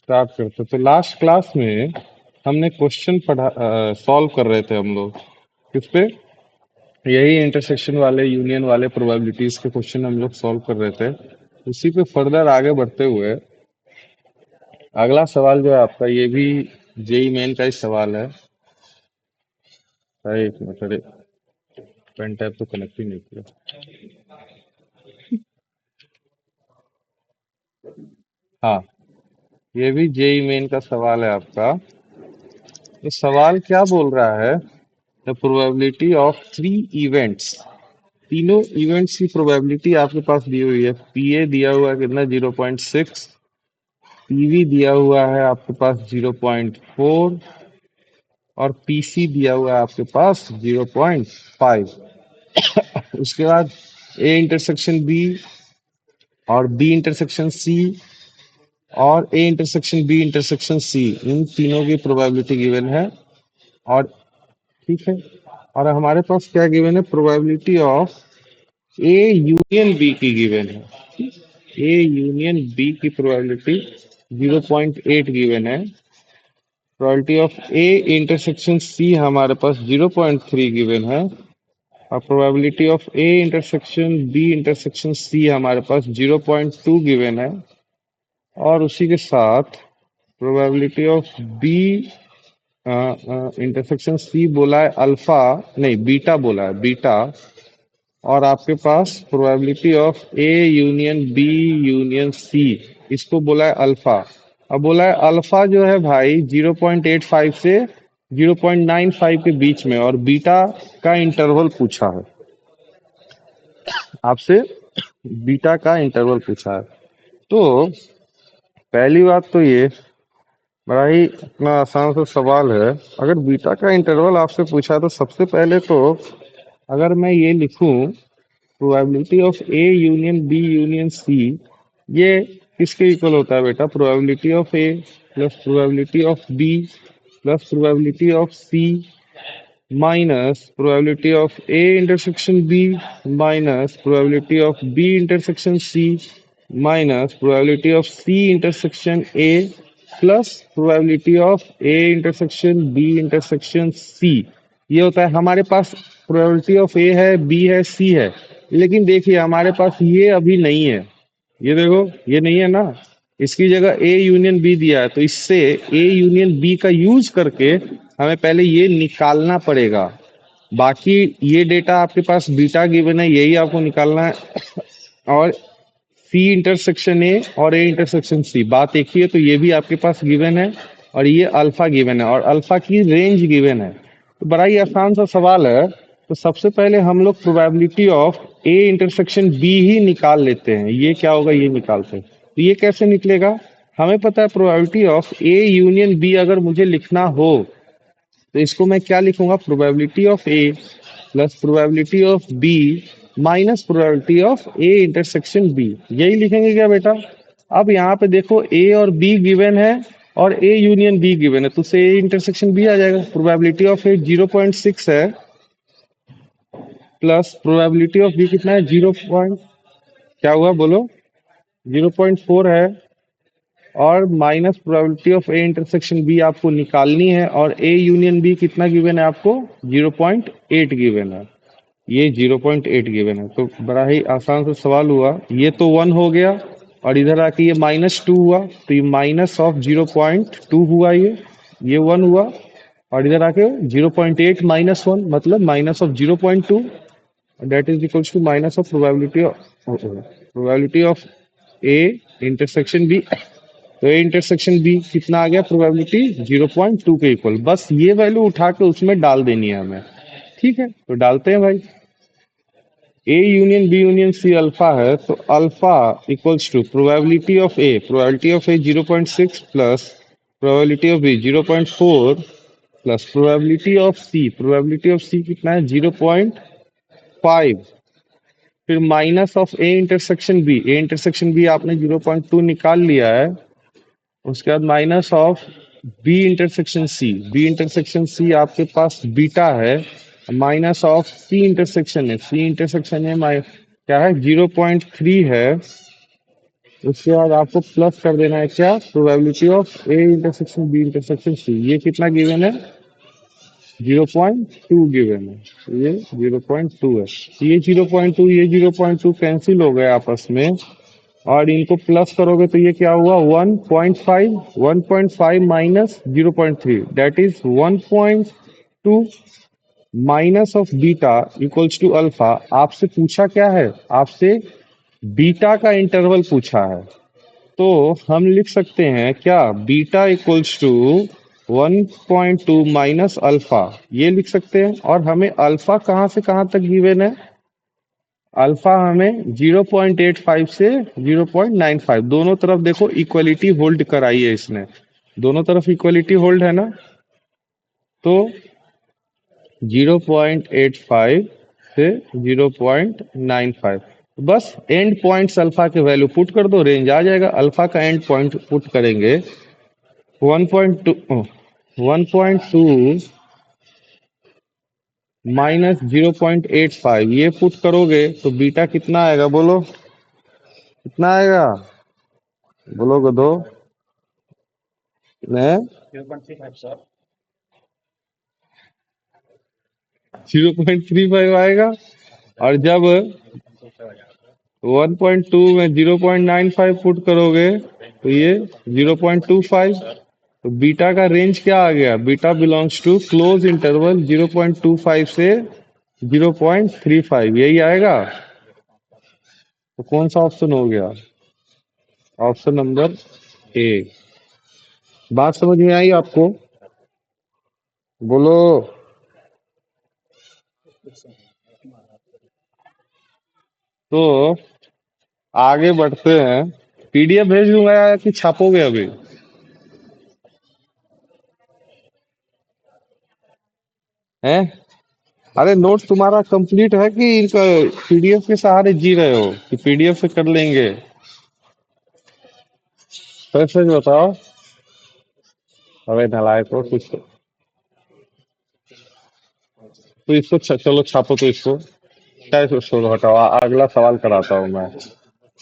Start करते। तो last class में हमने क्वेश्चन सॉल्व कर रहे थे हम लोग किस पे, यही इंटरसेक्शन वाले यूनियन वाले प्रोबेबिलिटीज के क्वेश्चन हम लोग सॉल्व कर रहे थे। उसी पे फर्दर आगे बढ़ते हुए अगला सवाल जो है आपका, ये भी जेई मेन का ही सवाल है। अरे एक मिनट, अरे पेन टैब तो कनेक्ट ही नहीं किया। हाँ, ये भी जेई मेन का सवाल है आपका। तो सवाल क्या बोल रहा है, the probability of three events, तीनों इवेंट्स की प्रोबेबिलिटी आपके पास दी हुई है। पीए दिया हुआ है कितना, 0.6। पीवी दिया हुआ है आपके पास 0.4, और पीसी दिया हुआ है आपके पास 0.5। उसके बाद ए इंटरसेक्शन बी और बी इंटरसेक्शन सी और A intersection B intersection C, इन तीनों की प्रोबेबिलिटी गिवन है। और ठीक है, और हमारे पास क्या गिवन है, probability of A union B की गिवन है। ए यूनियन बी की प्रोबेबिलिटी 0.8 गिवन है। Probability of A intersection C हमारे पास 0.3 गिवन है। और probability of A intersection B intersection C हमारे पास 0.2 गिवन है। और उसी के साथ probability of B intersection C बोला है अल्फा, नहीं बीटा बोला है, बीटा। और आपके पास probability of A union B union C, इसको बोला है अल्फा। अब बोला है अल्फा जो है भाई 0.85 से 0.95 के बीच में, और बीटा का इंटरवल पूछा है आपसे, बीटा का इंटरवल पूछा है। तो पहली बात तो ये बड़ा ही इतना आसान सा सवाल है। अगर बीटा का इंटरवल आपसे पूछा तो सबसे पहले तो अगर मैं ये लिखूं, probability of A union B union C, ये किसके इक्वल होता है बेटा, probability of A plus probability of B plus probability of C minus probability of A intersection B minus probability of B intersection C minus probability of C intersection A plus probability of A intersection B intersection C. ये होता है हमारे पास, probability of ए है, B है, सी है। लेकिन देखिए हमारे पास ये अभी नहीं है, ये देखो ये नहीं है ना, इसकी जगह ए यूनियन बी दिया है। तो इससे ए यूनियन बी का यूज करके हमें पहले ये निकालना पड़ेगा। बाकी ये डेटा आपके पास बीटा गिवन है, यही आपको निकालना है। और सी इंटरसेक्शन ए और ए इंटरसेक्शन सी, बात एक ही है, तो ये भी आपके पास गिवन है। और ये अल्फा गिवन है और अल्फा की रेंज गिवन है। तो बड़ा ही आसान सा सवाल है। तो सबसे पहले हम लोग probability of A intersection B ही निकाल लेते हैं। ये क्या होगा, ये निकालते हैं। तो ये कैसे निकलेगा, हमें पता है probability of A union B अगर मुझे लिखना हो तो इसको मैं क्या लिखूंगा, probability of A plus probability of B minus probability of A intersection B, यही लिखेंगे क्या बेटा। अब यहाँ पे देखो ए और बी गिवन है और ए यूनियन बी गिवन है, तो से ए इंटरसेक्शन बी आ जाएगा। प्रोबेबिलिटी ऑफ ए 0.6 है प्लस प्रोबेबिलिटी ऑफ बी कितना है, 0 पॉइंट, क्या हुआ बोलो, 0.4 है। और minus probability of A intersection B आपको निकालनी है, और ए यूनियन बी कितना गिवन है आपको, 0.8 गिवन है। ये 0.8 गिवन है। तो बड़ा ही आसान सा सवाल हुआ। ये तो 1 हो गया, और इधर आके ये -2 हुआ, तो ये माइनस ऑफ 0.2 हुआ, ये 1 हुआ। और इधर आके 0.8 -1 मतलब minus of 0.2, that is equals to minus of probability of A intersection B. तो ए इंटरसेक्शन बी कितना आ गया, प्रोबेबिलिटी 0.2 के इक्वल। बस ये वैल्यू उठा के उसमें डाल देनी है हमें। ठीक है, तो डालते हैं भाई। A union B union C alpha है, तो alpha equals to probability of A 0.6 plus probability of B 0.4 plus probability of C कितना है, 0.5। फिर minus of A intersection B आपने 0.2 निकाल लिया है। उसके बाद minus of B intersection C आपके पास बीटा है, माइनस ऑफ सी इंटरसेक्शन है क्या है, 0.3 है। उसके बाद आपको प्लस कर देना है क्या, probability of A intersection B intersection C. ये कितना गिवन है, 0.2 गिवन है, तो ये 0.2 है। ये 0.2 ये 0.2 कैंसिल हो गए आपस में, और इनको प्लस करोगे तो ये क्या हुआ, 1.5, 1.5 minus 0.3 that is 1.2 minus of beta equals to alpha. आपसे पूछा क्या है, आपसे बीटा का इंटरवल पूछा है। तो हम लिख सकते हैं क्या, beta equals to 1.2 minus alpha, ये लिख सकते हैं। और हमें अल्फा कहाँ से कहाँ तक गिवन है, अल्फा हमें 0.85 से 0.95, दोनों तरफ देखो इक्वलिटी होल्ड कराई है इसने, दोनों तरफ इक्वलिटी होल्ड है ना। तो 0.85 से 0.95, बस एंड पॉइंट्स अल्फा के वैल्यू पुट कर दो, रेंज आ जाएगा। अल्फा का एंड पॉइंट पुट करेंगे 1.2, 1.2 माइनस 0.85, ये पुट करोगे तो बीटा कितना आएगा, बोलो कितना आएगा, बोलो गधो ने, 0.35 आएगा। और जब 1.2 में 0.95 पुट करोगे तो ये 0.25। तो बीटा का रेंज क्या आ गया, beta belongs to close interval 0.25 से 0.35, यही आएगा। तो कौन सा ऑप्शन हो गया, ऑप्शन नंबर ए। बात समझ में आई आपको, बोलो। तो आगे बढ़ते हैं, पीडीएफ भेज दूंगा या कि छापोगे अभी, हैं? अरे नोट तुम्हारा कंप्लीट है कि इनका पीडीएफ के सहारे जी रहे हो, कि पीडीएफ से कर लेंगे, सच सच बताओ। अबे नालायक हो कुछ तो इसको चलो छापो तो इसको, क्या इसको छोड़ो हटाओ, अगला सवाल कराता हूँ मैं,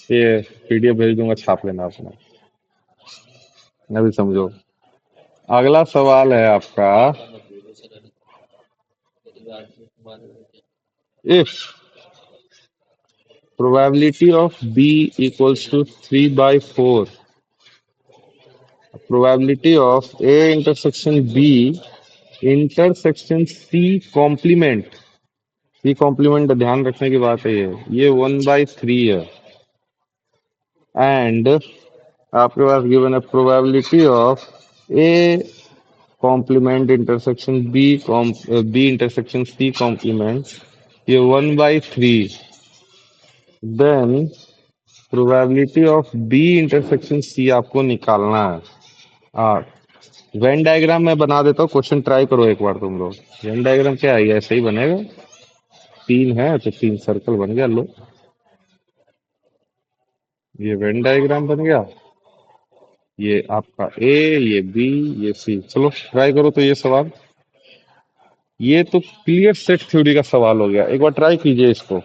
ये पीडीएफ भेज दूंगा, छाप लेना अपना, अभी समझो। अगला सवाल है आपका, if probability of B equals to 3/4, probability of A intersection B intersection C complement, C complement ध्यान रखने की बात है, ये 1/3 है। एंड आपके पास गिवन है probability of A complement intersection B, B intersection C complement, ये 1/3। Then probability of B intersection C आपको निकालना है। वेन डायग्राम मैं बना देता हूँ, क्वेश्चन ट्राई करो एक बार तुम लोग। वेन डायग्राम क्या है, ये ऐसे ही बनेगा, तीन है तो तीन सर्कल बन गया, लो ये वेन डायग्राम बन गया। ये आपका ए, ये बी, ये सी। चलो ट्राई करो तो ये सवाल, ये तो क्लियर सेट थ्योरी का सवाल हो गया, एक बार ट्राई कीजिए इसको।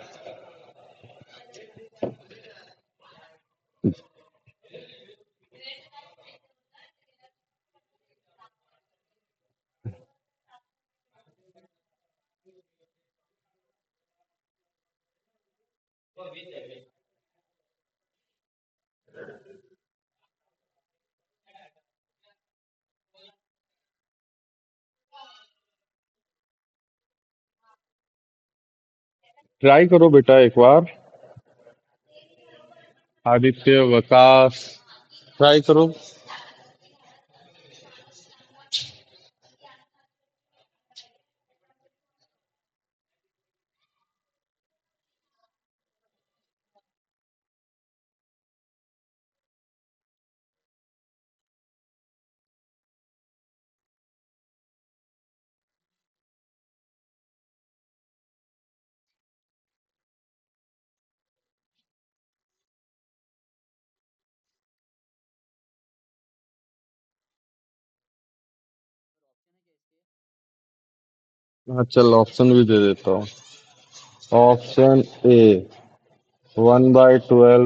ट्राई करो बेटा एक बार, आदित्य, वकास, ट्राई करो। हाँ चल ऑप्शन भी दे देता हूँ। Option A 1/12,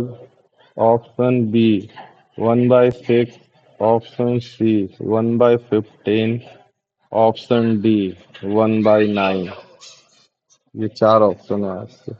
option B 1/6, option C 1/15, option D 1/9। ये चार ऑप्शन है आपके।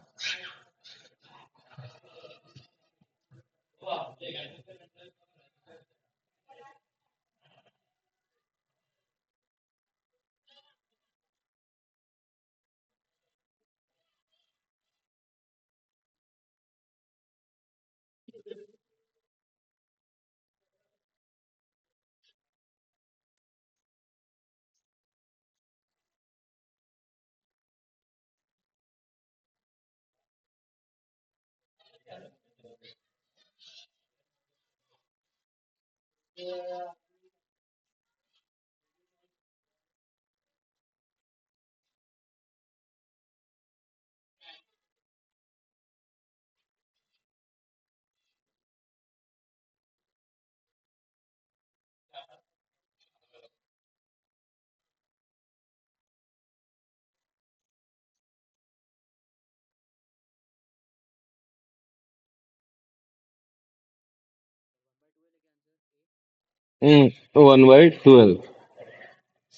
तो 1/12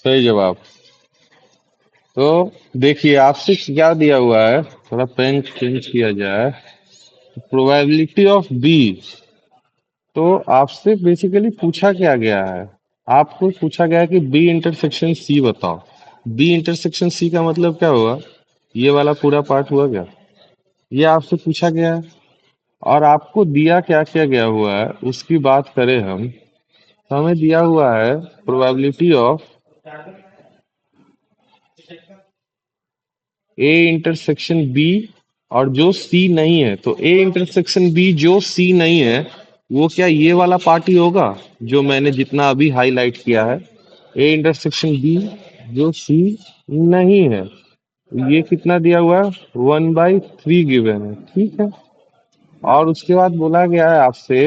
सही जवाब। तो देखिए आपसे क्या दिया हुआ है, थोड़ा पेन चेंज किया जाए। Probability of B. तो आपसे बेसिकली पूछा क्या गया है, आपको पूछा गया है कि बी इंटरसेक्शन सी बताओ। बी इंटरसेक्शन सी का मतलब क्या हुआ, ये वाला पूरा पार्ट हुआ क्या, ये आपसे पूछा गया है। और आपको दिया क्या क्या गया हुआ है उसकी बात करें हम, तो हमें दिया हुआ है probability of A intersection B और जो सी नहीं है। तो ए इंटरसेक्शन बी जो सी नहीं है, वो क्या ये वाला पार्ट ही होगा जो मैंने जितना अभी हाईलाइट किया है। ए इंटरसेक्शन बी जो सी नहीं है, ये कितना दिया हुआ है, 1/3 गिवन है, ठीक है। और उसके बाद बोला गया है आपसे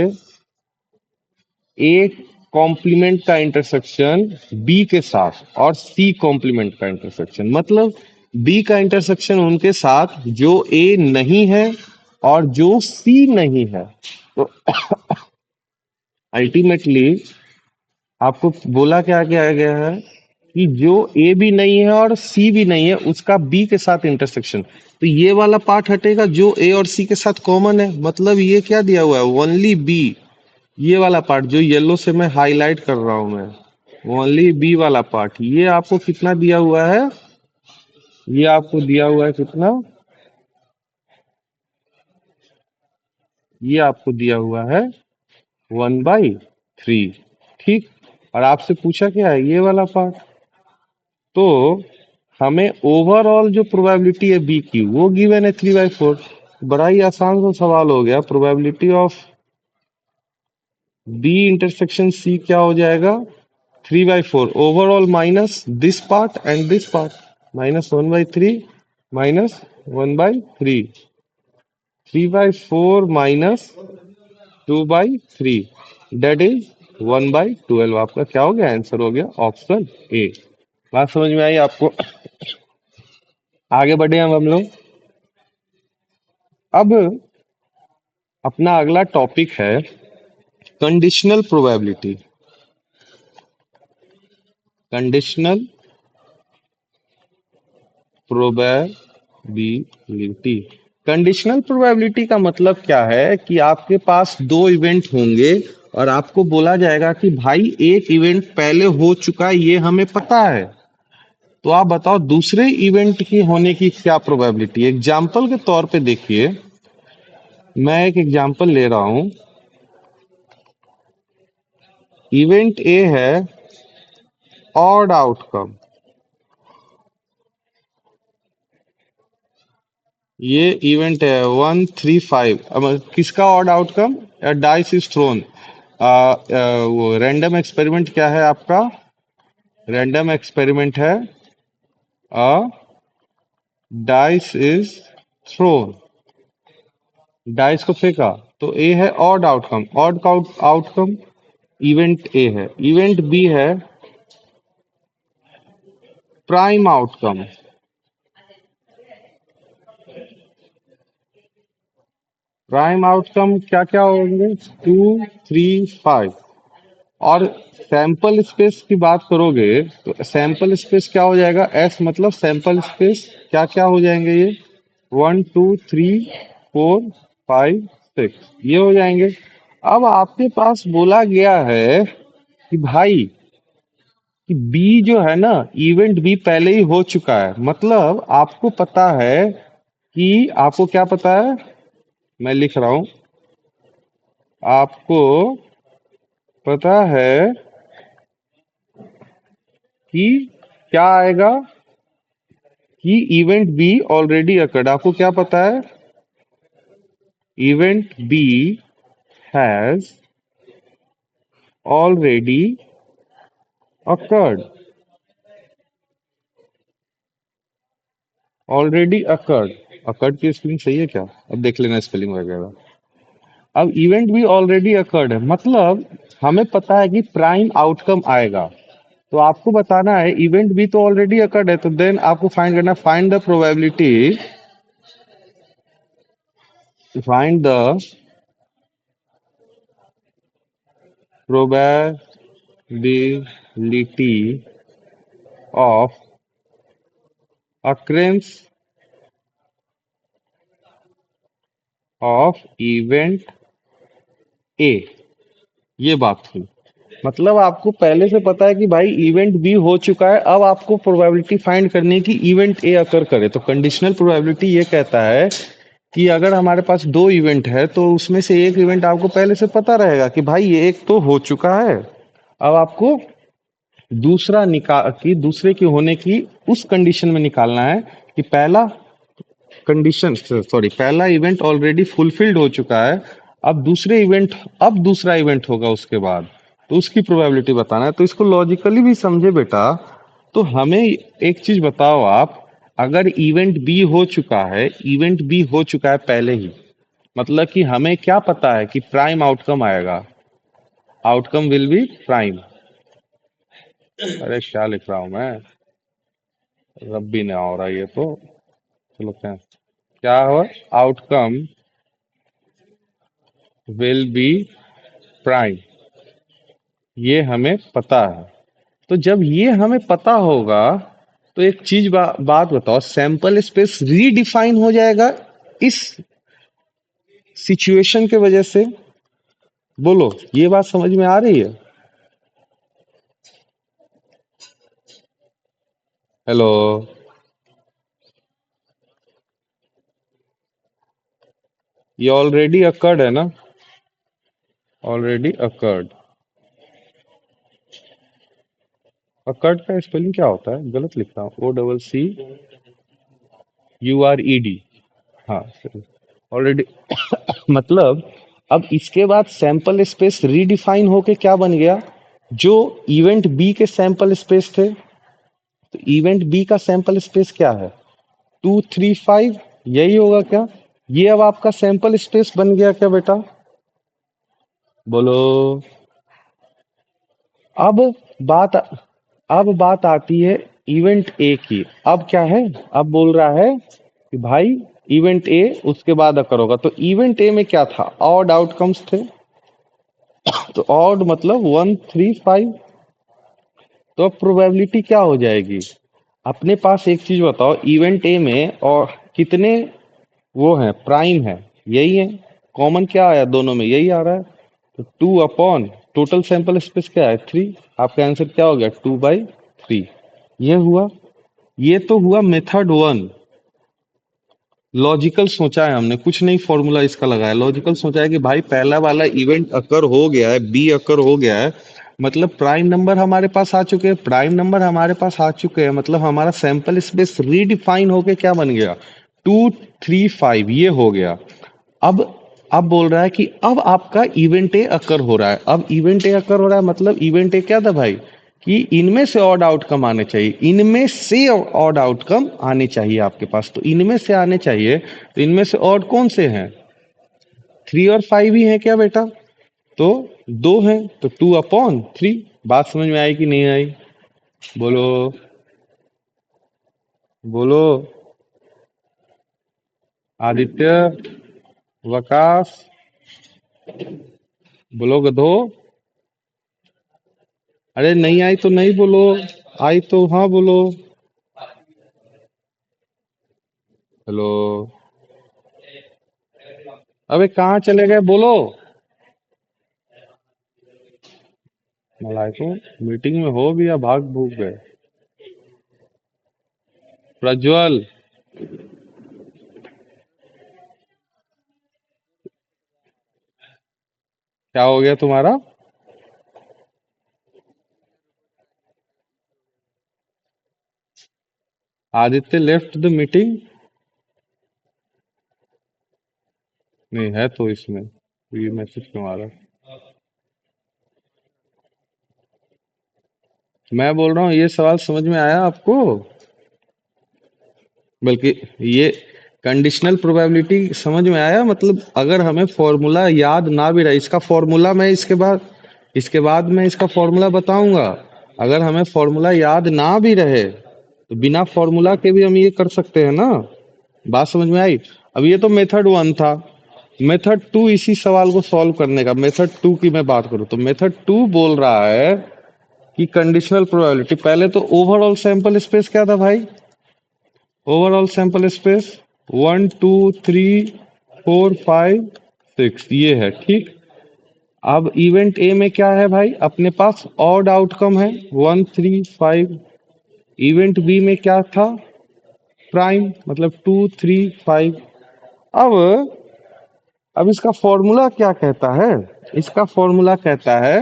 ए कॉम्प्लीमेंट का इंटरसेक्शन बी के साथ और सी कॉम्प्लीमेंट का इंटरसेक्शन, मतलब बी का इंटरसेक्शन उनके साथ जो ए नहीं है और जो सी नहीं है। तो अल्टीमेटली आपको बोला क्या क्या गया है कि जो ए भी नहीं है और सी भी नहीं है उसका बी के साथ इंटरसेक्शन। तो ये वाला पार्ट हटेगा जो ए और सी के साथ कॉमन है, मतलब ये क्या दिया हुआ है, ओनली बी। ये वाला पार्ट जो येलो से मैं हाईलाइट कर रहा हूं मैं, ओनली बी वाला पार्ट, ये आपको कितना दिया हुआ है, ये आपको दिया हुआ है कितना, ये आपको दिया हुआ है 1/3, ठीक। और आपसे पूछा क्या है, ये वाला पार्ट। तो हमें ओवरऑल जो प्रोबेबिलिटी है बी की वो गिवन है 3/4। बड़ा ही आसान सा सवाल हो गया। Probability of B intersection C क्या हो जाएगा, 3/4 overall minus this part and this part, -1/3 -1/3, 3/4 -2/3, that is 1/12। आपका क्या हो गया, आंसर हो गया ऑप्शन ए। बात समझ में आई आपको। आगे बढ़े हम लोग। अब अपना अगला टॉपिक है conditional probability. Conditional probability. Conditional probability का मतलब क्या है कि आपके पास दो इवेंट होंगे और आपको बोला जाएगा कि भाई एक इवेंट पहले हो चुका है, ये हमें पता है। तो आप बताओ दूसरे इवेंट की होने की क्या प्रोबेबिलिटी है। एग्जाम्पल के तौर पे देखिए, मैं एक एग्जाम्पल ले रहा हूं। इवेंट ए है ऑड आउटकम, ये इवेंट है 135। अब किसका odd outcome, dice is throne. वो रैंडम एक्सपेरिमेंट क्या है आपका, रैंडम एक्सपेरिमेंट है, अ डाइस इज थ्रोन, डाइस को फेंका। तो ए है odd outcome, odd outcome event A है। इवेंट बी है प्राइम आउटकम। प्राइम आउटकम क्या क्या होंगे? 2, 3, 5। और सैंपल स्पेस की बात करोगे तो सैंपल स्पेस क्या हो जाएगा? एस मतलब सैंपल स्पेस क्या क्या हो जाएंगे ये? 1, 2, 3, 4, 5, 6 ये हो जाएंगे। अब आपके पास बोला गया है कि भाई कि बी जो है ना, इवेंट बी पहले ही हो चुका है, मतलब आपको पता है कि आपको क्या पता है? मैं लिख रहा हूं। आपको पता है कि क्या आएगा? कि इवेंट बी ऑलरेडी अकर्ड। आपको क्या पता है? Event B has already occurred. Already occurred. Occurred की स्पेलिंग सही है क्या? अब देख लेना स्पेलिंग वगैरह। अब इवेंट भी ऑलरेडी अकर्ड है, मतलब हमें पता है कि प्राइम आउटकम आएगा। तो आपको बताना है इवेंट भी तो ऑलरेडी अकर्ड है, तो देन आपको फाइंड करना, find the probability, find the probability of occurrence of event A. ये बात हुई। मतलब आपको पहले से पता है कि भाई इवेंट बी हो चुका है, अब आपको प्रोबेबिलिटी फाइंड करनी है कि इवेंट ए अकर करे। तो कंडीशनल प्रोबेबिलिटी ये कहता है कि अगर हमारे पास दो इवेंट है तो उसमें से एक इवेंट आपको पहले से पता रहेगा कि भाई ये एक तो हो चुका है। अब आपको दूसरा निकाल की दूसरे के होने की उस कंडीशन में निकालना है कि पहला कंडीशन, सॉरी, पहला इवेंट ऑलरेडी फुलफिल्ड हो चुका है। अब दूसरा इवेंट होगा उसके बाद, तो उसकी प्रोबेबिलिटी बताना है। तो इसको लॉजिकली भी समझे बेटा। तो हमें एक चीज बताओ आप, अगर इवेंट बी हो चुका है, इवेंट बी हो चुका है पहले ही, मतलब कि हमें क्या पता है कि प्राइम आउटकम आएगा, आउटकम विल बी प्राइम। अरे क्या लिख रहा हूं मैं, रब भी नहीं हो रहा ये तो। चलो क्या हो, आउटकम विल बी प्राइम, ये हमें पता है। तो जब ये हमें पता होगा तो एक चीज बात बताओ, सैंपल स्पेस रीडिफाइन हो जाएगा इस सिचुएशन के वजह से। बोलो, ये बात समझ में आ रही है? हेलो? ये ऑलरेडी अकर्ड है ना? Already occurred. अकर्ड का स्पेलिंग क्या होता है? गलत लिख रहा हूँ, OCCURED। हाँ, ऑलरेडी मतलब अब इसके बाद सैंपल स्पेस रीडिफाइन होके क्या बन गया? जो इवेंट बी के सैंपल स्पेस थे, तो इवेंट बी का सैंपल स्पेस क्या है? 2, 3, 5। यही होगा क्या? ये अब आपका सैंपल स्पेस बन गया क्या बेटा? बोलो। अब बात अब बात आती है इवेंट ए की। अब क्या है? अब बोल रहा है कि भाई इवेंट ए उसके बाद अकर होगा। तो इवेंट ए में क्या था? ऑड आउटकम्स थे। तो ऑड मतलब 1, 3, 5। तो अब प्रोबेबिलिटी क्या हो जाएगी? अपने पास एक चीज बताओ, इवेंट ए में और कितने वो हैं? प्राइम है, यही है। कॉमन क्या आया दोनों में? यही आ रहा है। तो 2 अपॉन टोटल सैंपल स्पेस क्या है? 3। आपका आंसर क्या हो गया? 2/3। ये हुआ। ये तो हुआ मेथड वन। लॉजिकल सोचा है हमने, कुछ नहीं फॉर्मूला इसका लगाया, लॉजिकल सोचा है कि भाई पहला वाला इवेंट अकर हो गया है, बी अकर हो गया है, मतलब प्राइम नंबर हमारे पास आ चुके हैं, प्राइम नंबर हमारे पास आ चुके हैं, मतलब हमारा सैंपल स्पेस रीडिफाइन होके क्या बन गया? 2, 3, 5 ये हो गया। अब अब बोल रहा है कि अब आपका इवेंट ए अकर हो रहा है। अब इवेंट ए अकर हो रहा है, मतलब इवेंट ए क्या था भाई? कि इनमें से ऑड आउटकम आने चाहिए, इनमें से ऑड आउटकम आने चाहिए आपके पास। तो इनमें से आने चाहिए, तो इनमें से ऑड कौन से हैं? 3 और 5 ही है क्या बेटा? तो दो हैं, तो 2/3। बात समझ में आई कि नहीं आई? बोलो, बोलो आदित्य। वकास, बोलो गधो। अरे नहीं आई तो नहीं बोलो, आई तो हाँ बोलो। हेलो। अबे कहाँ चले गए बोलो। मलाइको, मीटिंग में हो भी या भाग भूग गए। प्रज्वल, क्या हो गया तुम्हारा। Aditya left the meeting. नहीं है तो इसमें ये मैसेज क्यों आ रहा है। मैं बोल रहा हूँ ये सवाल समझ में आया आपको। बल्कि ये कंडीशनल प्रोबेबिलिटी समझ में आया, मतलब अगर हमें फॉर्मूला याद ना भी रहे, इसका फॉर्मूला मैं इसके बाद मैं इसका फॉर्मूला बताऊंगा। अगर हमें फॉर्मूला याद ना भी रहे तो बिना फॉर्मूला के भी हम ये कर सकते हैं ना। बात समझ में आई। अब ये तो मेथड वन था। मेथड टू, इसी सवाल को सॉल्व करने का मेथड टू की मैं बात करूं तो मेथड टू बोल रहा है कि कंडीशनल प्रोबेबिलिटी, पहले तो ओवरऑल सैंपल स्पेस क्या था भाई। ओवरऑल सैंपल स्पेस 1 2 3 4 5 6 ये है, ठीक। अब इवेंट ए में क्या है भाई, अपने पास ऑड आउटकम है 1 3 5। इवेंट बी में क्या था, प्राइम, मतलब 2 3 5। अब अब इसका फॉर्मूला क्या कहता है। इसका फॉर्मूला कहता है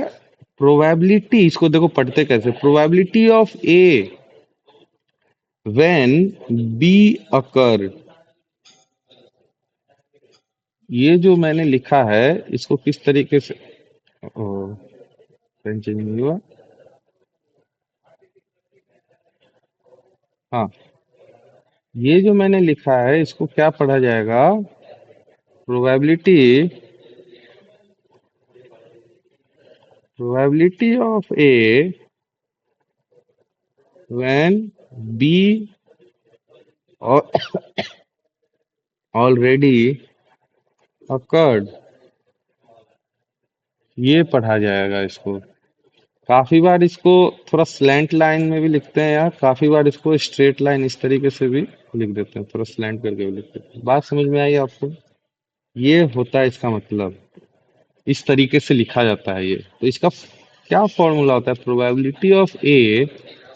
प्रोबेबिलिटी, इसको देखो पढ़ते कैसे, probability of A when be occur. ये जो मैंने लिखा है इसको किस तरीके से, पेन चेंज नहीं हुआ। हाँ, ये जो मैंने लिखा है इसको क्या पढ़ा जाएगा, probability, probability of A when B already occurred, ये पढ़ा जाएगा इसको। काफी बार इसको थोड़ा स्लैंट लाइन में भी लिखते हैं यार, काफी बार इसको स्ट्रेट लाइन इस तरीके से भी लिख देते हैं, थोड़ा स्लैंट करके भी लिख देते हैं। बात समझ में आई आपको। ये होता है इसका मतलब, इस तरीके से लिखा जाता है ये। तो इसका क्या फॉर्मूला होता है, probability of A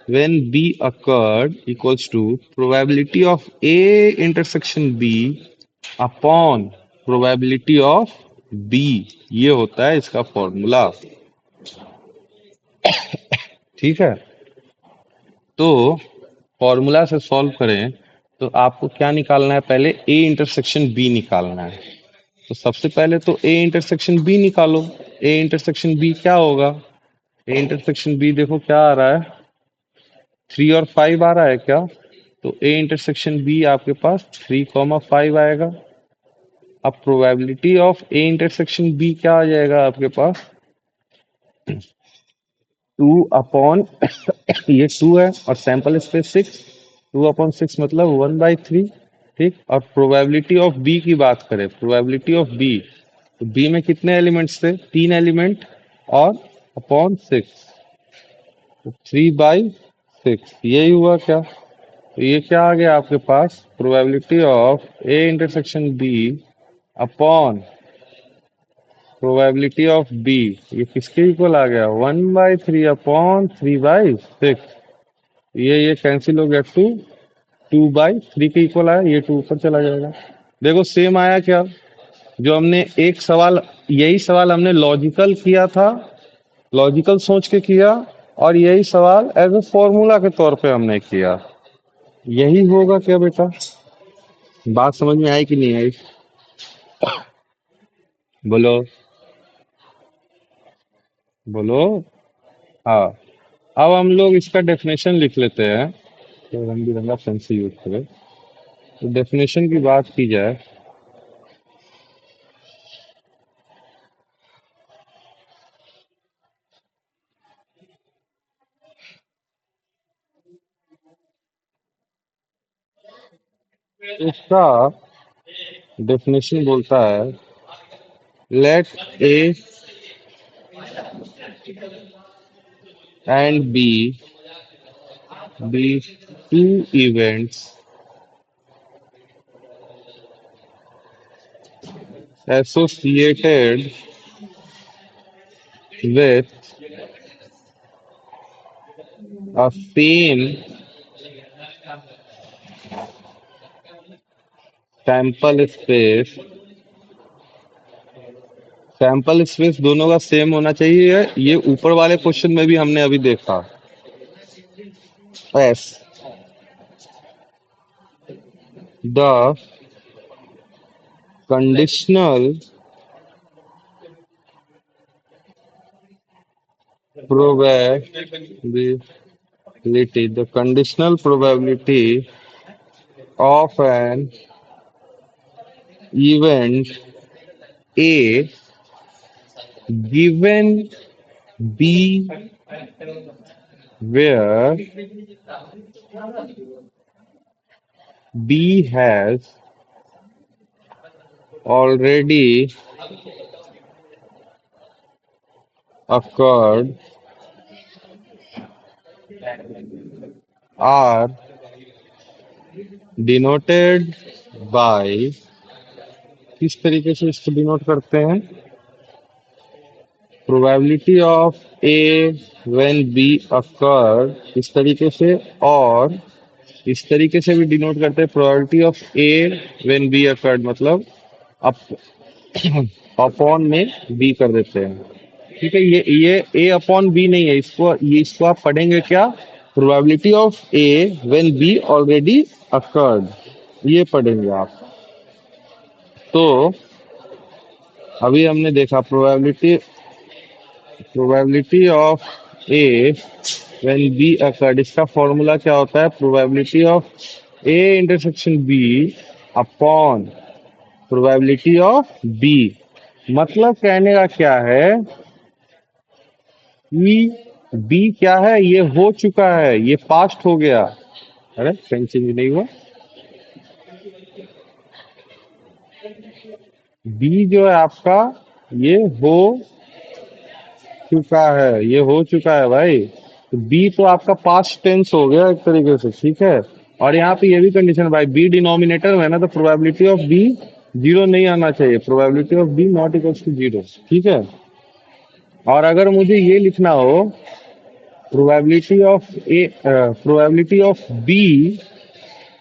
when B occurred equals to probability of A intersection B upon probability of B. ये होता है इसका फॉर्मूला, ठीक है। तो फॉर्मूला से सॉल्व करें तो आपको क्या निकालना है, पहले ए इंटरसेक्शन बी निकालना है। तो सबसे पहले तो ए इंटरसेक्शन बी निकालो। ए इंटरसेक्शन बी क्या होगा, ए इंटरसेक्शन बी देखो क्या आ रहा है, 3 और 5 आ रहा है क्या। तो ए इंटरसेक्शन बी आपके पास 3 5 आएगा। अब probability of A intersection B क्या आ जाएगा आपके पास, 2 अपॉन ये 2 है और सैंपल स्पेस 6, 2/6 मतलब 1/3, ठीक। और प्रोबेबिलिटी ऑफ बी की बात करें, प्रोबेबिलिटी ऑफ बी, तो बी में कितने एलिमेंट्स थे, 3 एलिमेंट और अपॉन 6, 3/6, यही हुआ क्या। तो ये क्या आ गया आपके पास, probability of A intersection B upon probability of B, ये किसके इक्वल आ गया, 1/3/3/6। ये कैंसिल हो गया, 2 2/3 के इक्वल आया, ये 2 ऊपर चला जाएगा। देखो सेम आया क्या, जो हमने एक सवाल, यही सवाल हमने लॉजिकल किया था, लॉजिकल सोच के किया, और यही सवाल एज ए फॉर्मूला के तौर पे हमने किया। यही होगा क्या बेटा, बात समझ में आई कि नहीं आई, बोलो, बोलो। हाँ, अब हम लोग इसका डेफिनेशन लिख लेते हैं, तो रंग बिरंगा पेन से यूज करें। तो डेफिनेशन की बात की जाए, इसका डेफिनेशन बोलता है, let A and B be two events associated with a same sample space. Sample space दोनों का सेम होना चाहिए, ये ऊपर वाले क्वेश्चन में भी हमने अभी देखा। S the conditional probability the conditional probability of an event A given B where B has already occurred are denoted by, किस तरीके से इसको डिनोट करते हैं, probability of A when be occur, इस तरीके से, और इस तरीके से भी डिनोट करते हैं, probability of A when B occurred, मतलब अप अपॉन में बी कर देते हैं। ठीक है, ये ए अपॉन बी नहीं है, इसको आप पढ़ेंगे क्या, probability of A when B already occurred, ये पढ़ेंगे आप। तो अभी हमने देखा probability probability of A when B occurred, इसका फॉर्मूला क्या होता है, probability of A intersection B upon probability of B. मतलब कहने का क्या है कि बी क्या है, ये हो चुका है, ये पास्ट हो गया। अरे कहीं चेंज नहीं हुआ, बी जो है आपका ये हो चुका है, ये हो चुका है भाई। तो बी तो आपका पास्ट टेंस हो गया एक तरीके से, ठीक है। और यहाँ पे ये भी कंडीशन भाई, बी डिनोमिनेटर में है ना, तो प्रोबेबिलिटी ऑफ बी जीरो नहीं आना चाहिए, probability of B not equals to zero, ठीक है। और अगर मुझे ये लिखना हो probability of B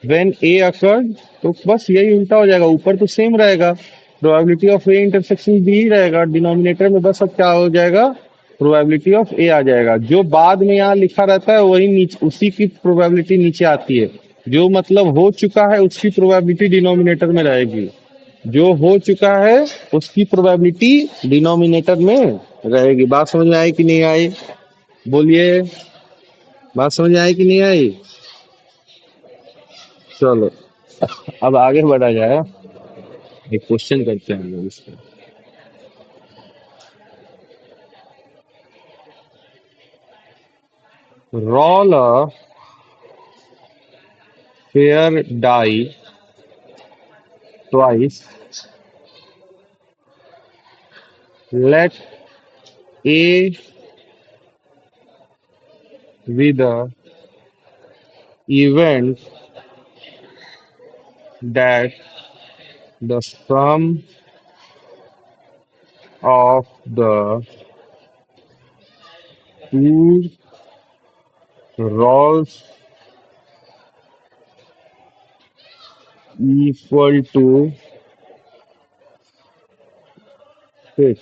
when A occurred, तो बस यही उल्टा हो जाएगा, ऊपर तो सेम रहेगा, probability of A intersection B ही रहेगा, डिनोमिनेटर में बस अब क्या हो जाएगा, प्रोबेबिलिटी ऑफ ए आ जाएगा। जो बाद में यहाँ लिखा रहता है वही नीचे, उसी की प्रोबेबिलिटी नीचे आती है। जो मतलब हो चुका है उसकी प्रोबेबिलिटी डिनोमिनेटर में रहेगी, जो हो चुका है उसकी प्रोबेबिलिटी डिनोमिनेटर में रहेगी। बात समझ में आई कि नहीं आई, बोलिए, बात समझ में आई कि नहीं आई। चलो अब आगे बढ़ा जाए, एक क्वेश्चन करते हैं हम लोग इसका। Roll a fair die twice, let A with the event that the sum of the two rolls equal to 6,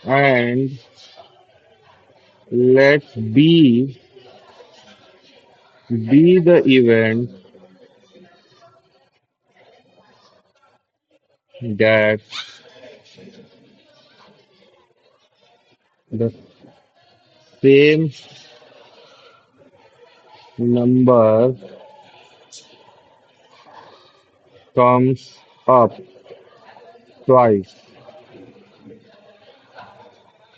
and let B be the event that the same number comes up twice.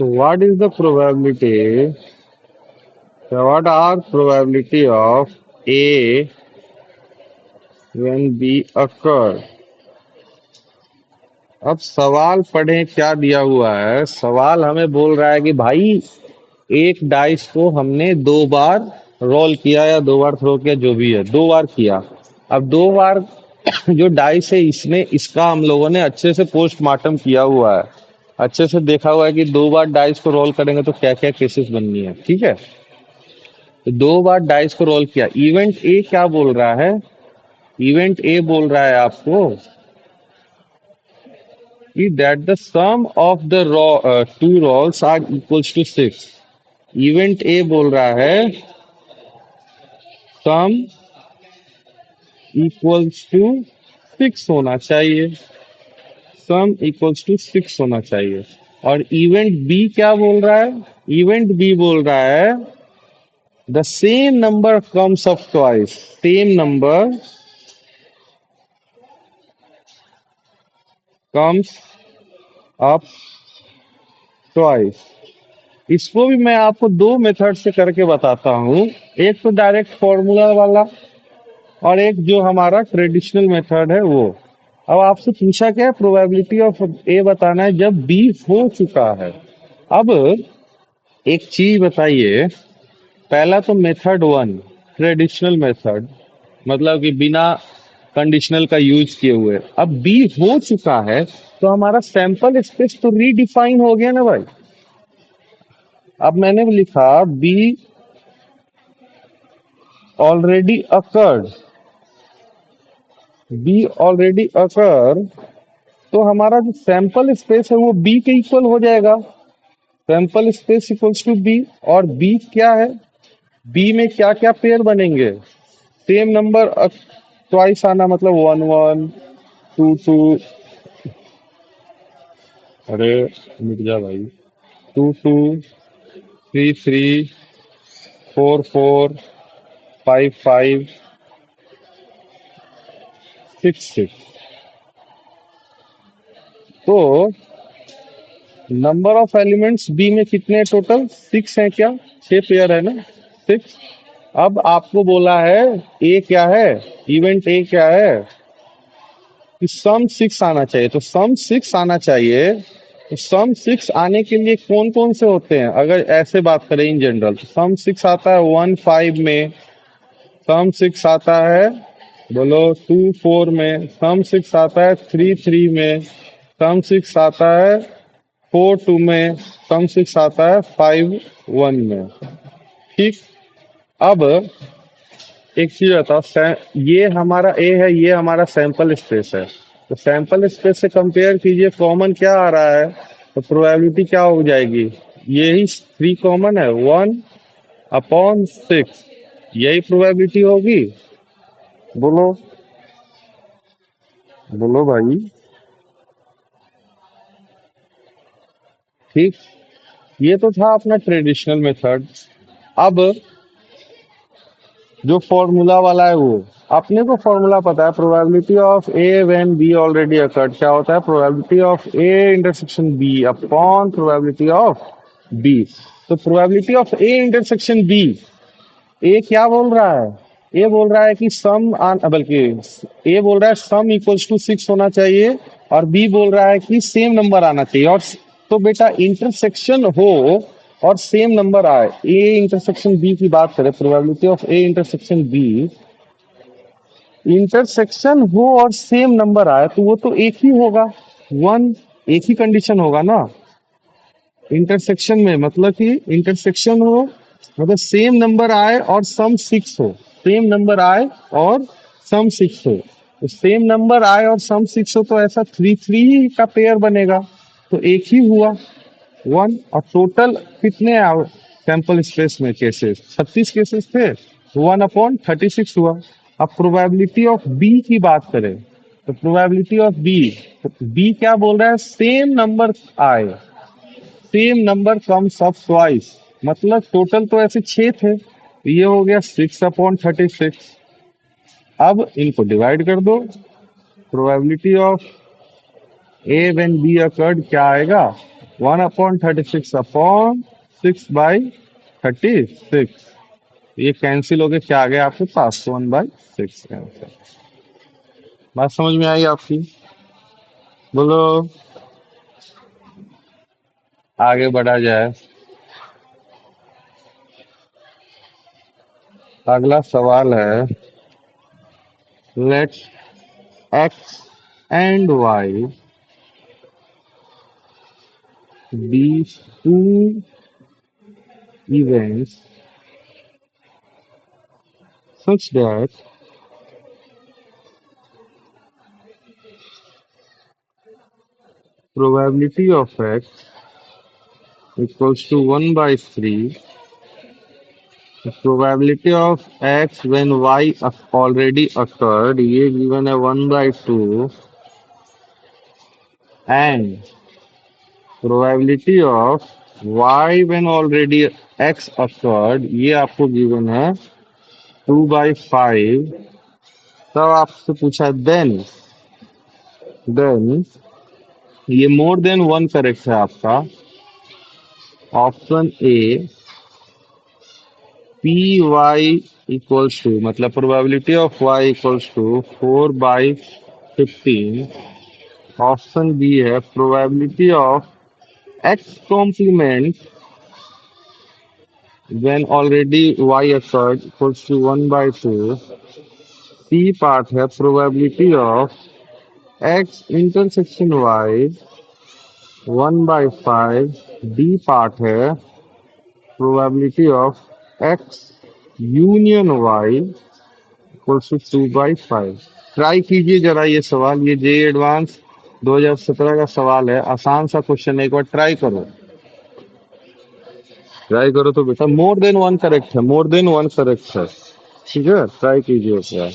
So what is the probability? So what are probability of A when B occurred। अब सवाल पढ़ें क्या दिया हुआ है। सवाल हमें बोल रहा है कि भाई एक डाइस को हमने दो बार रोल किया या दो बार थ्रो किया, जो भी है दो बार किया। अब दो बार जो डाइस है इसमें इसका हम लोगों ने अच्छे से पोस्टमार्टम किया हुआ है, अच्छे से देखा हुआ है कि दो बार डाइस को रोल करेंगे तो क्या क्या केसेस बननी है। ठीक है, तो दो बार डाइस को रोल किया। इवेंट ए क्या बोल रहा है? इवेंट ए बोल रहा है आपको कि that the sum of the two rolls are equals to 6। Event A बोल रहा है सम इक्वल्स टू 6 होना चाहिए, सम इक्वल्स टू 6 होना चाहिए। और इवेंट बी क्या बोल रहा है? इवेंट बी बोल रहा है the same number comes up twice, same number comes up twice. इसको भी मैं आपको दो मेथड से करके बताता हूँ। एक तो डायरेक्ट फॉर्मूला वाला और एक जो हमारा ट्रेडिशनल मेथड है वो। अब आपसे पूछा क्या है? प्रोबेबिलिटी ऑफ ए बताना है जब बी हो चुका है। अब एक चीज बताइए, पहला तो मेथड वन, ट्रेडिशनल मेथड, मतलब कि बिना कंडीशनल का यूज किए हुए। अब बी हो चुका है तो हमारा सैंपल स्पेस तो रीडिफाइन हो गया ना भाई। अब मैंने लिखा B already occurred, B already occur, तो हमारा जो सैंपल स्पेस है वो बी के इक्वल हो जाएगा। Sample space equals to B. और बी क्या है? बी में क्या क्या पेयर बनेंगे? सेम नंबर ट्वाइस आना, मतलब वन वन, टू टू, अरे मिट जा भाई, two two, three three, four four, five five, six six. तो नंबर ऑफ एलिमेंट्स बी में कितने टोटल? 6 है क्या? 6 पेयर है ना, 6। अब आपको बोला है ए क्या है, इवेंट ए क्या है कि सम 6 आना चाहिए। तो सम 6 आना चाहिए, तो सम 6 आने के लिए कौन कौन से होते हैं? अगर ऐसे बात करें इन जनरल तो सम 6 आता है 1 5 में, सम 6 आता है बोलो 2 4 में, सम 6 आता है 3 3 में, सम 6 आता है 4 2 में, सम 6 आता है 5 1 में। ठीक। अब एक चीज बताओ, ये हमारा ए है, ये हमारा सैंपल स्पेस है। तो सैंपल स्पेस से कंपेयर कीजिए, कॉमन क्या आ रहा है? तो प्रोबेबिलिटी क्या हो जाएगी? यही 3 कॉमन है, 1/6, यही प्रोबेबिलिटी होगी। बोलो, बोलो भाई। ठीक। ये तो था अपना ट्रेडिशनल मेथड। अब जो फॉर्मूला वाला है वो, अपने को फॉर्मूला पता है, probability of A when B already occurred क्या होता है? Probability of A intersection B upon probability of B. तो probability of A intersection B, A क्या बोल रहा है? ए बोल रहा है कि बल्कि ए बोल रहा है सम इक्वल्स टू 6 होना चाहिए, और बी बोल रहा है कि सेम नंबर आना चाहिए। और तो बेटा इंटरसेक्शन हो और सेम नंबर आए, ए इंटरसेक्शन बी की बात करें, probability of A intersection B, intersection हो और सेम नंबर आए तो वो तो एक ही होगा, वन। एक ही कंडीशन होगा ना इंटरसेक्शन में, मतलब कि इंटरसेक्शन हो मतलब सेम नंबर आए और सम 6 हो, सेम नंबर आए और सम 6 हो। तो सेम नंबर आए और सम 6 हो तो ऐसा 3 3 का पेयर बनेगा, तो एक ही हुआ, वन। और टोटल कितने सैंपल स्पेस में केसेस? 36 केसेस थे, 1/36 हुआ। अब प्रोबेबिलिटी ऑफ बी की बात करें, तो प्रोबेबिलिटी ऑफ बी, तो बी क्या बोल रहा है? सेम नंबर आए, same number comes of twice, मतलब टोटल तो ऐसे 6 थे, तो ये हो गया 6/36। अब इनको डिवाइड कर दो, probability of A when B occurred क्या आएगा? 1/36/6/36। ये कैंसिल हो गया, क्या आ गया आपके पास? 1/6 आंसर। बात समझ में आई आपकी? बोलो। आगे बढ़ा जाए। अगला सवाल है, let X and Y be two events such that probability of x equals to 1 by 3. The probability of x when y already occurred, ये given है 1 by 2, and probability of y when already x occurred, ये आपको given है 2 by 5. तब आपसे पूछा then ये more than one correct है आपका। Option A P Y equals to, मतलब probability of Y equals to 4/15। Option B है probability of X complement when already Y occurred equals to 1/2। C part है probability of X intersection Y 1/5। D part है probability of X union Y equals to 2/5। Try कीजिए जरा ये सवाल, ये जे advance 2017 का सवाल है, आसान सा क्वेश्चन है, एक बार ट्राई करो। ट्राई करो तो बेटा मोर देन वन करेक्ट है, मोर देन वन करेक्ट है। ठीक है, ट्राई कीजिए क्या।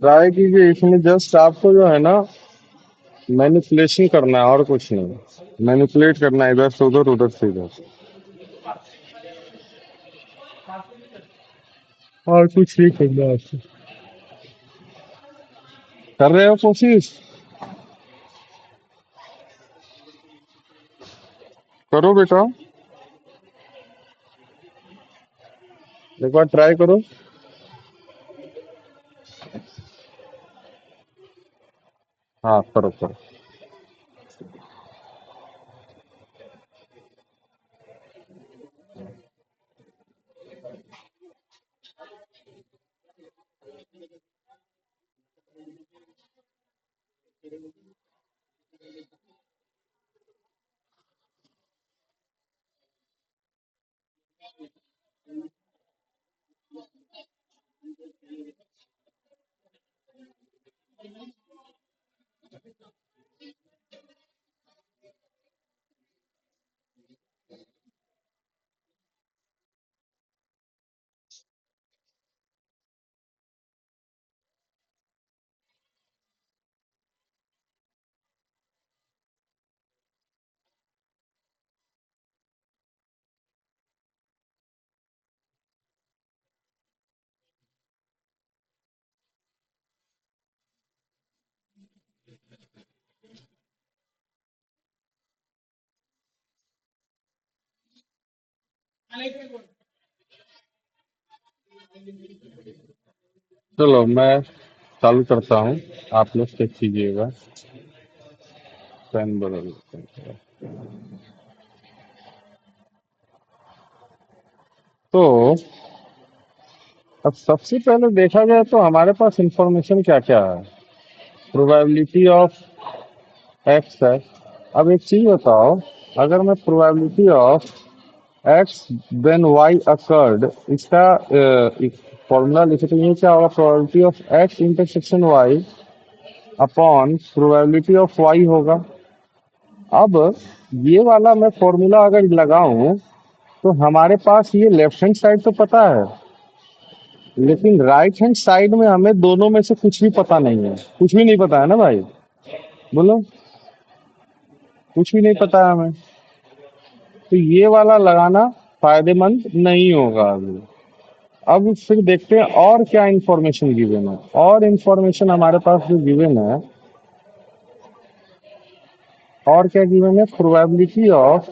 ट्राई कीजिए, इसमें जस्ट आपको जो है ना मैनिपुलेशन करना है और कुछ नहीं। मैनिपुलेट करना है, इधर से उधर, उधर से इधर, और कुछ नहीं करना है आपको। कर रहे हो कोशिश, करो बेटा, एक बार ट्राई करो। हाँ करो करो। चलो मैं चालू करता हूँ, आप लोग चेक कीजिएगा। पेन बदल देते हैं। तो अब सबसे पहले देखा जाए तो हमारे पास इंफॉर्मेशन क्या क्या है। प्रोबेबिलिटी ऑफ एक्स है। अब एक चीज बताओ, अगर मैं probability of X then Y occurred इसका फॉर्मूला लिखे तो ये क्या होगा, probability of X intersection Y upon probability of Y होगा। अब ये वाला मैं फॉर्मूला अगर लगाऊं तो हमारे पास ये लेफ्ट हैंड साइड तो पता है, लेकिन राइट हैंड साइड में हमें दोनों में से कुछ भी पता नहीं है। कुछ भी नहीं पता है ना भाई, बोलो। कुछ भी नहीं पता है हमें, तो ये वाला लगाना फायदेमंद नहीं होगा अभी। अब फिर देखते हैं और क्या इंफॉर्मेशन गिवन है। और इंफॉर्मेशन हमारे पास जो गिवन है, और क्या गिवन है, probability of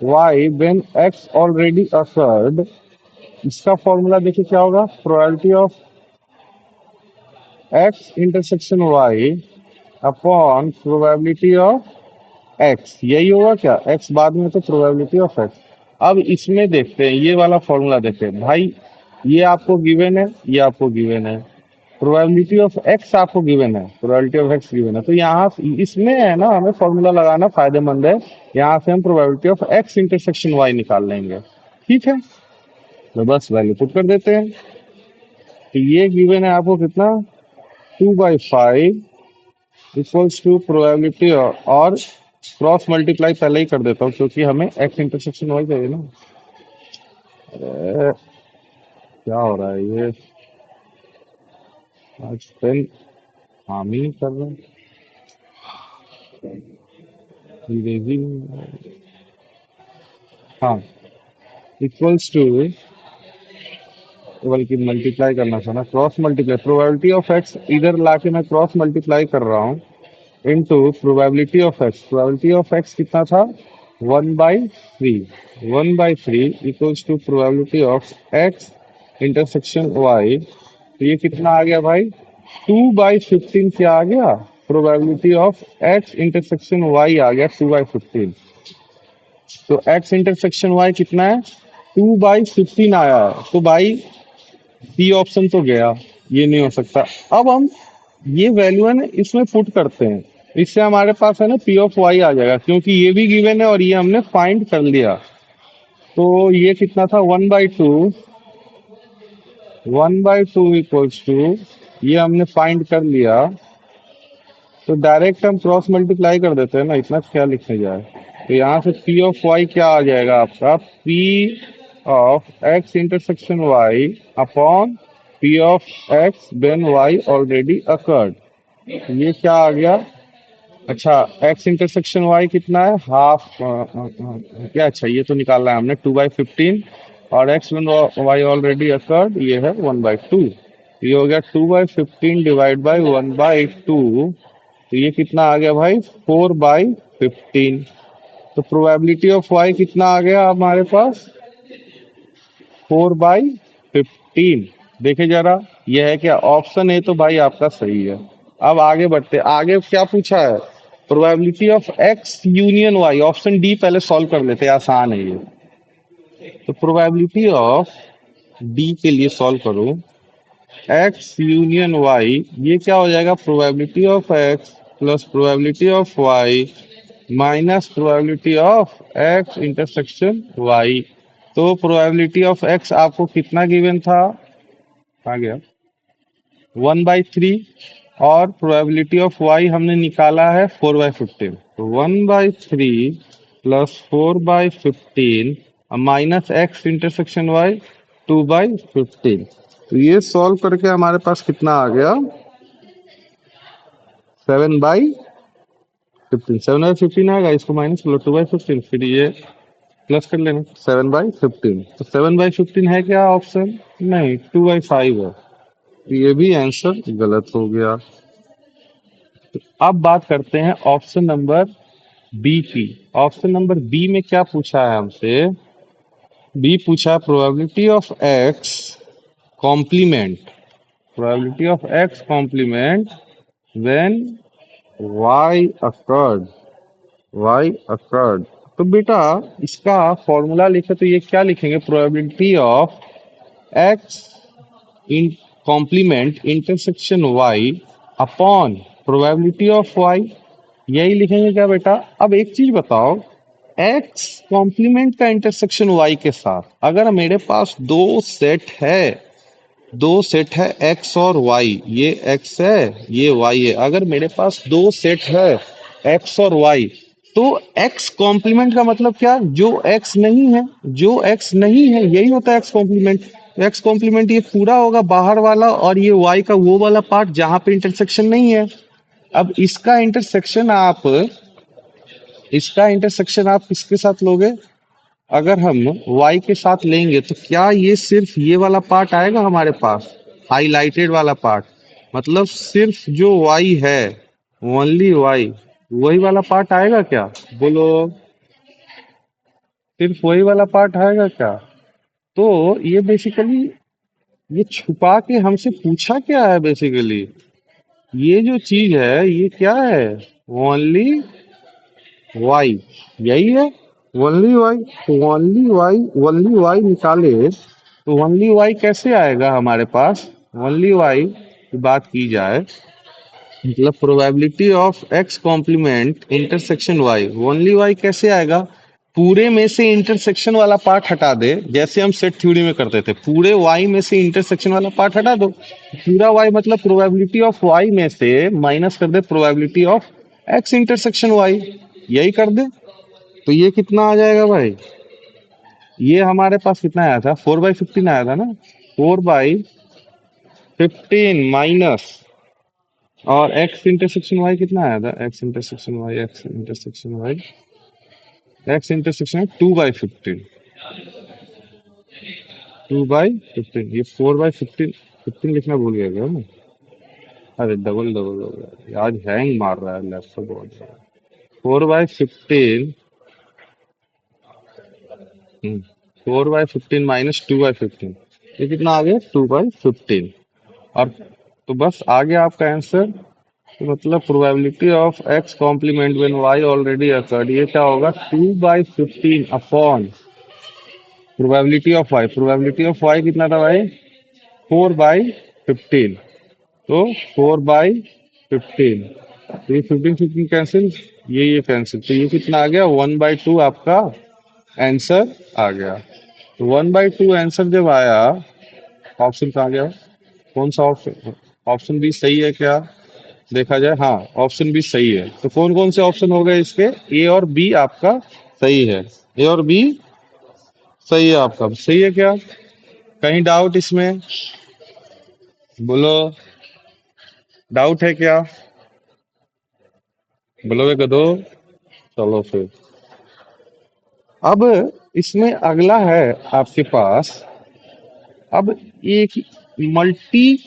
Y when X already occurred. इसका फॉर्मूला देखिए क्या होगा, probability of X intersection Y upon probability of X. यही होगा क्या, एक्स बाद में तो प्रोबेबिलिटी ऑफ एक्स। अब इसमें देखते हैं, ये वाला फॉर्मूला देखते हैं भाई। ये आपको गिवन है, ये आपको गिवन है। प्रोबेबिलिटी ऑफ एक्स आपको गिवन है, प्रोबेबिलिटी ऑफ एक्स गिवन है, तो यहाँ इसमें है ना हमें फॉर्मूला लगाना फायदेमंद है। यहाँ से हम probability of X intersection Y निकाल लेंगे। ठीक है, तो बस वैल्यू पुट कर देते हैं। तो ये गिवन है आपको कितना, 2/5 इक्वल्स टू प्रोबेबिलिटी, और क्रॉस मल्टीप्लाई पहले ही कर देता हूँ क्योंकि हमें एक्स इंटरसेक्शन वाई चाहिए ना। अरे क्या हो रहा है ये, आज पेन काम ही नहीं कर रहा, अंग्रेजी में। हाँ, इक्वल्स टू, बल्कि मल्टीप्लाई करना था ना, cross multiply. Probability of X इधर लाके मैं क्रॉस मल्टीप्लाई कर रहा हूँ into probability of X. Probability of X कितना था, 1/3। 1/3 equals to probability of X intersection Y. तो ये कितना आ गया भाई, 2/15 क्या आ गया, probability of X intersection Y आ गया 2/15। तो एक्स इंटरसेक्शन वाई कितना है, 2/15 आया है। तो भाई सी ऑप्शन तो गया, ये नहीं हो सकता। अब हम ये वैल्यू है ना इसमें पुट करते हैं, इससे हमारे पास है ना पी ऑफ वाई आ जाएगा, क्योंकि ये भी गिवन है और ये हमने फाइंड कर लिया। तो ये कितना था, 1/2। 1/2 इक्वल्स टू, ये हमने फाइंड कर लिया, तो डायरेक्ट हम क्रॉस मल्टीप्लाई कर देते हैं ना, इतना क्या लिखने जाए। तो यहाँ से पी ऑफ वाई क्या आ जाएगा आपका, P of X intersection Y upon P of X when Y already occurred. ये क्या आ गया, अच्छा एक्स इंटरसेक्शन वाई कितना है, हाफ क्या, अच्छा ये तो निकालना है हमने 2/15, और X when Y already occurred ये है 1/2। ये हो गया 2/15 डिवाइड बाई 1/2। तो ये कितना आ गया भाई, 4/15। तो प्रोबेबिलिटी ऑफ वाई कितना आ गया हमारे पास, 4/15। देखे जरा, यह है क्या, ऑप्शन ए तो भाई आपका सही है। अब आगे बढ़ते, आगे क्या पूछा है, probability of X union Y. Option D पहले सॉल्व कर लेते हैं, आसान है ये। तो प्रोबेबिलिटी ऑफ डी के लिए सॉल्व करो, एक्स यूनियन वाई, ये क्या हो जाएगा, probability of X plus probability of Y minus probability of X intersection Y. तो प्रोबेबिलिटी ऑफ एक्स आपको कितना गिवन था, आ गया 1/3, और प्रोबेबिलिटी ऑफ वाई हमने निकाला है 4/15। तो 1/3 plus 4/15 minus X intersection Y 2/15। तो ये सॉल्व करके हमारे पास कितना आ गया, 7/15। 7/15 आएगा, इसको माइनस कर लो 2/15, फिर ये प्लस कर लेना 7/15। तो 7/15 है क्या ऑप्शन, नहीं 2/5 है। तो ये भी आंसर गलत हो गया। अब बात करते हैं ऑप्शन नंबर बी की। ऑप्शन नंबर बी में क्या पूछा है हमसे, बी पूछा probability of X complement, probability of X complement when Y occurred, Y occurred. तो बेटा इसका फॉर्मूला लिखे तो ये क्या लिखेंगे, probability of X in complement intersection Y upon probability of Y, यही लिखेंगे क्या बेटा। अब एक चीज बताओ, एक्स कॉम्प्लीमेंट का इंटरसेक्शन वाई के साथ, अगर मेरे पास दो सेट है एक्स और वाई, ये एक्स है ये वाई है, अगर मेरे पास दो सेट है एक्स और वाई, तो एक्स कॉम्प्लीमेंट का मतलब क्या, जो एक्स नहीं है, जो एक्स नहीं है यही होता है एक्स कॉम्प्लीमेंट। एक्स कॉम्प्लीमेंट ये पूरा होगा बाहर वाला, और ये वाई का वो वाला पार्ट जहां पे इंटरसेक्शन नहीं है। अब इसका इंटरसेक्शन आप किसके साथ लोगे, अगर हम y के साथ लेंगे तो क्या ये सिर्फ ये वाला पार्ट आएगा हमारे पास, हाईलाइटेड वाला पार्ट, मतलब सिर्फ जो y है, ओनली y, वही वाला पार्ट आएगा क्या, बोलो, सिर्फ वही वाला पार्ट आएगा क्या। तो ये बेसिकली, ये छुपा के हमसे पूछा क्या है बेसिकली, ये जो चीज है ये क्या है, ओनली वाई, यही है, ओनली वाई। तो ओनली वाई निकाले तो ओनली वाई कैसे आएगा हमारे पास, ओनली वाई की बात की जाए, मतलब probability of X complement intersection Y, only Y कैसे आएगा, पूरे में से इंटरसेक्शन वाला पार्ट हटा दे, जैसे हम सेट थ्योरी में करते थे, पूरे वाई में से इंटरसेक्शन वाला पार्ट हटा दो, पूरा वाई मतलब प्रोबेबिलिटी ऑफ वाई में से माइनस कर दे probability of X intersection Y, यही कर दे। तो ये कितना आ जाएगा भाई, ये हमारे पास कितना आया था, 4/15 आया था ना, 4/15 माइनस, और एक्स इंटरसेक्शन वाई कितना आया था, एक्स इंटरसेक्शन वाई 2/15, 2/15, ये 4/15, 15 लिखना भूल गया क्या मैं, अरे डबल डबल हो गया, आज हैंग मार रहा है लैपटॉप बहुत ज्यादा। 4/15, 4/15 माइनस 2/15, ये कितना आ गया, 2/15। और तो बस आ गया आपका आंसर। तो मतलब probability of X complement when Y already occurred, ये क्या होगा, 2/15 अपॉन प्रोबेबिलिटी ऑफ वाई कितना था भाई, 4/15। तो 4/15, तो ये 15 15 कैंसिल, ये कैंसिल, तो ये कितना आ गया, 1/2 आपका आंसर आ गया। तो 1/2 आंसर जब आया, ऑप्शन कहाँ गया, कौन सा ऑप्शन, ऑप्शन बी सही है क्या, देखा जाए, हाँ ऑप्शन बी सही है। तो कौन कौन से ऑप्शन हो गए इसके, ए और बी आपका सही है, ए और बी सही है, आपका सही है क्या, कहीं डाउट इसमें, बोलो, डाउट है क्या, बोलोगे कदो, चलो फिर। अब इसमें अगला है आपके पास, अब एक multi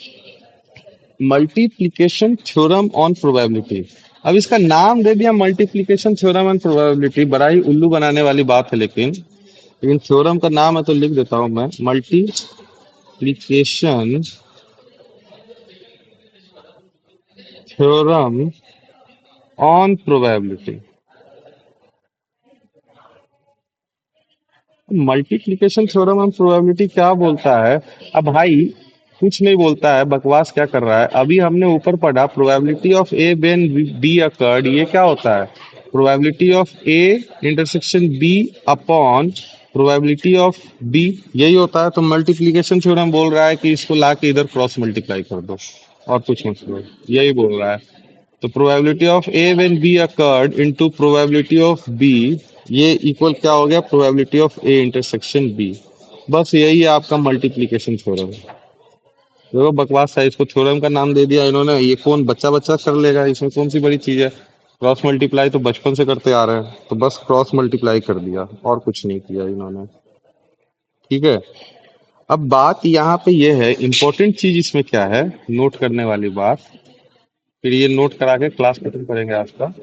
multiplication theorem on probability. अब इसका नाम दे दिया मल्टीप्लिकेशन थ्योरम ऑन प्रोबेबिलिटी, बड़ा ही उल्लू बनाने वाली बात है, लेकिन थ्योरम का नाम है तो लिख देता हूं मैं, multiplication theorem on probability. Multiplication theorem on probability क्या बोलता है, अब भाई कुछ नहीं बोलता है, बकवास क्या कर रहा है, अभी हमने ऊपर पढ़ा probability of A when B occurred, ये क्या होता है, probability of A intersection B upon probability of B, यही होता है। तो मल्टीप्लिकेशन थ्योरम बोल रहा है कि इसको ला के इधर क्रॉस मल्टीप्लाई कर दो, और कुछ मतलब यही बोल रहा है। तो probability of A when B occurred into probability of B, ये इक्वल क्या हो गया, probability of A intersection B. बस यही है आपका मल्टीप्लिकेशन थ्योरम। देखो बकवास है, इसको थ्योरम का नाम दे दिया इन्होंने, ये कौन बच्चा बच्चा कर लेगा, इसमें कौन सी बड़ी चीज है, क्रॉस मल्टीप्लाई तो बचपन से करते आ रहे हैं, तो बस क्रॉस मल्टीप्लाई कर दिया और कुछ नहीं किया इन्होंने। ठीक है, अब बात यहाँ पे ये है, इंपॉर्टेंट चीज इसमें क्या है, नोट करने वाली बात, फिर ये नोट करा के क्लास खत्म करेंगे आज का।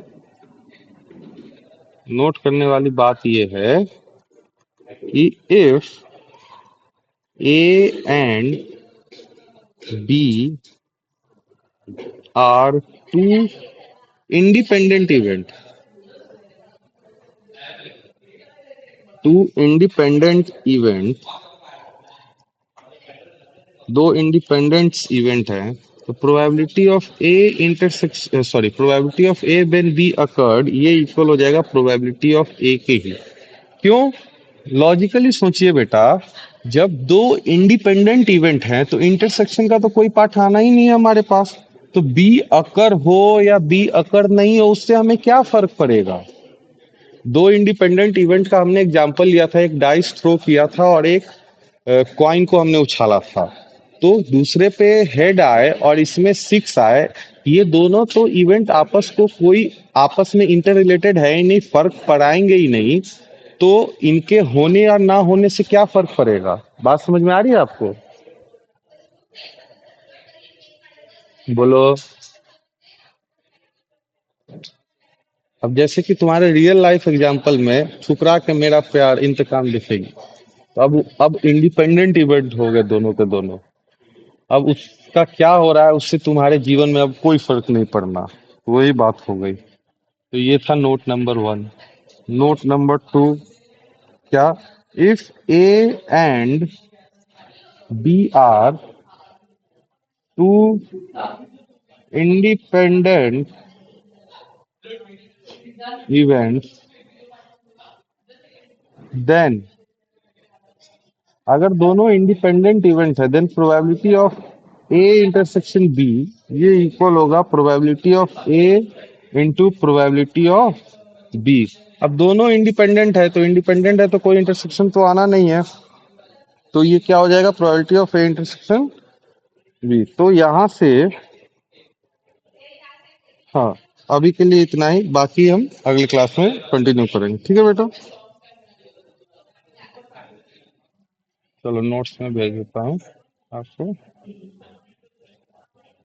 नोट करने वाली बात ये है कि if A and B are two independent event, two independent event, दो इंडिपेंडेंट इवेंट हैं, तो probability of A intersection, sorry, probability of A when B occurred, ये इक्वल हो जाएगा प्रोबेबिलिटी ऑफ ए के ही। क्यों? लॉजिकली सोचिए बेटा, जब दो इंडिपेंडेंट इवेंट हैं तो इंटरसेक्शन का तो कोई पार्ट आना ही नहीं है हमारे पास। तो बी अकर हो या बी अकर नहीं हो, उससे हमें क्या फर्क पड़ेगा? दो इंडिपेंडेंट इवेंट का हमने एग्जांपल लिया था, एक डाइस थ्रो किया था और एक कॉइन को हमने उछाला था। तो दूसरे पे हेड आए और इसमें सिक्स आए, ये दोनों तो इवेंट आपस को कोई आपस में इंटर रिलेटेड है ही नहीं, फर्क पड़ाएंगे ही नहीं। तो इनके होने या ना होने से क्या फर्क पड़ेगा? बात समझ में आ रही है आपको? बोलो। अब जैसे कि तुम्हारे रियल लाइफ एग्जांपल में ठुकरा के मेरा प्यार इंतकाम लिखेगी, तो अब इंडिपेंडेंट इवेंट हो गए दोनों के दोनों। अब उसका क्या हो रहा है उससे तुम्हारे जीवन में अब कोई फर्क नहीं पड़ना। वही बात हो गई। तो ये था note number one. Note number two क्या? If A and B are two independent events, then, अगर दोनों इंडिपेंडेंट इवेंट है, then probability of A intersection B, ये इक्वल होगा probability of A into probability of B. अब दोनों independent है तो इंडिपेंडेंट है तो कोई इंटरसेक्शन तो आना नहीं है, तो ये क्या हो जाएगा? Probability of A intersection B. तो यहां से, हाँ, अभी के लिए इतना ही, बाकी हम अगले क्लास में कंटिन्यू करेंगे। ठीक है बेटा? चलो नोट्स में भेज देता हूँ आपको।